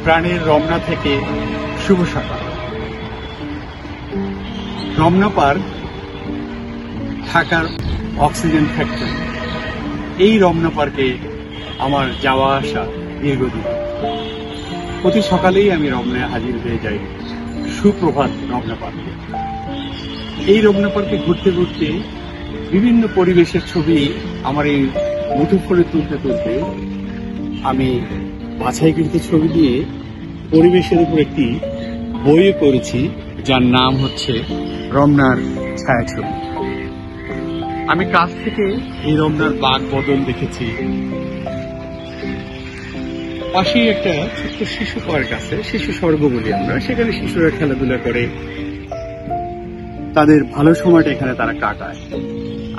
প্রাণের রমনা থেকে শুভ সকাল। রমনা পার্ক ঢাকার অক্সিজেন ফ্যাক্টরি। এই রমনা পার্কে আমার যাওয়া আসা দীর্ঘদিন। প্রতি সকালেই আমি রমনায় হাজির হয়ে যাই। সুপ্রভাত রমনা পার্কে। এই রমনা পার্কে ঘুরতে ঘুরতে বিভিন্ন পরিবেশের ছবি আমার এই মুঠোফোনে তুলতে তুলতে আমি বাছাইকৃত ছবি দিয়ে পরিবেশের উপর একটি বই করেছি, যার নাম হচ্ছে রমনার ছায়াছবি। আমি কাছ থেকে এই রমনার বাগ বদল দেখেছি। পাশেই একটা ছোট্ট শিশু পার্ক আছে, শিশু স্বর্গ বলি আমরা। সেখানে শিশুরা খেলাধুলা করে, তাদের ভালো সময়টা এখানে তারা কাটায়।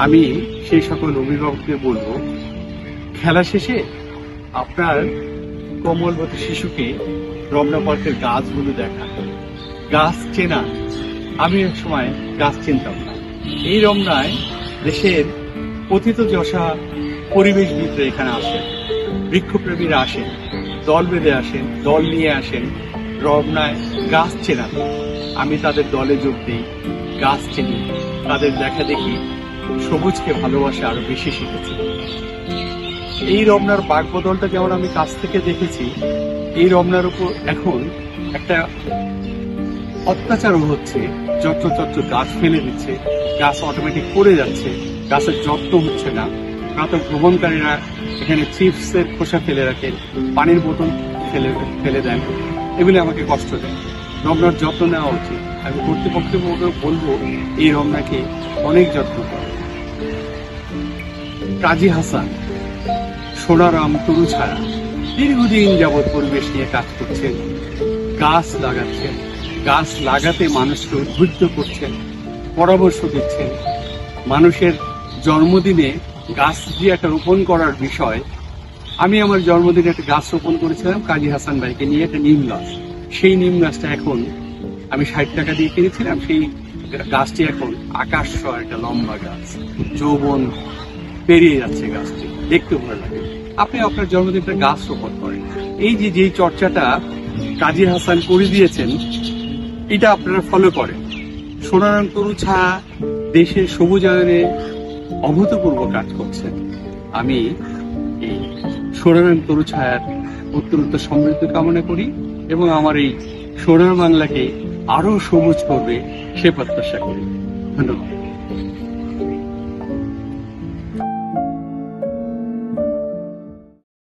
আমি সেই সকল অভিভাবককে বলবো, খেলা শেষে আপনার কোমলবতী শিশুকে রমনা পার্কের গাছগুলো দেখা, গাছ চেনা। আমি এক সময় গাছ চিনতাম না। এই রমনায় দেশের পতিত যশা পরিবেশবিদরা এখানে আসেন, বৃক্ষপ্রেমীরা আসেন, দল বেঁধে আসেন, দল নিয়ে আসেন রমনায় গাছ চেনাতে। আমি তাদের দলে যোগ দিই, গাছ চিনি, তাদের দেখা দেখি সবুজকে ভালোবাসা আরো বেশি শিখেছি। এই রমনার বাগ বদলটা যেমন আমি কাছ থেকে দেখেছি, এই রমনার উপর এখন একটা অত্যাচারও হচ্ছে। যত্র গাছ ফেলে দিচ্ছে, গাছ অটোমেটিক পড়ে যাচ্ছে, গাছের যত্ন হচ্ছে না। প্রাতঃ ভ্রমণকারীরা এখানে চিপসের খোসা ফেলে রাখেন, পানির বোতল ফেলে দেন। এগুলি আমাকে কষ্ট দেয়। রমনার যত্ন নেওয়া উচিত। আমি কর্তৃপক্ষকে বলবো এই রমনাকে অনেক যত্ন করে। কাজী হাসান, সোনারাম তরু ছায়া দীর্ঘদিন যাবৎ পরিবেশ নিয়ে কাজ করছেন, গাছ লাগাচ্ছেন, গাছ লাগাতে মানুষকে উদ্বুদ্ধ করছেন, পরামর্শ দিচ্ছেন। মানুষের জন্মদিনে গাছ দিয়ে একটা রোপণ করার বিষয়। আমি আমার জন্মদিনে একটা গাছ রোপণ করেছিলাম কাজী হাসান ভাইকে নিয়ে, একটা নিম গাছ। সেই নিম গাছটা এখন আমি 60 টাকা দিয়ে কিনেছিলাম। সেই গাছটি এখন আকাশ ছোঁয়া একটা লম্বা গাছ, যৌবন পেরিয়ে যাচ্ছে গাছটি, দেখতে ভালো লাগে। আপনি আপনার জন্মদিনটা গাছ রোপণ করেন। এই যে চর্চাটা কাজী হাসান করে দিয়েছেন, এটা আপনারা ফলো করেন। সোনারাম তরু ছায়া দেশের সবুজায়নে অভূতপূর্ব কাজ করছেন। আমি এই সোনারাম তরু ছায়ার উত্তরোত্তর সমৃদ্ধ কামনা করি এবং আমার এই সোনার বাংলাকে আরো সবুজ করবে সে প্রত্যাশা করি। ধন্যবাদ।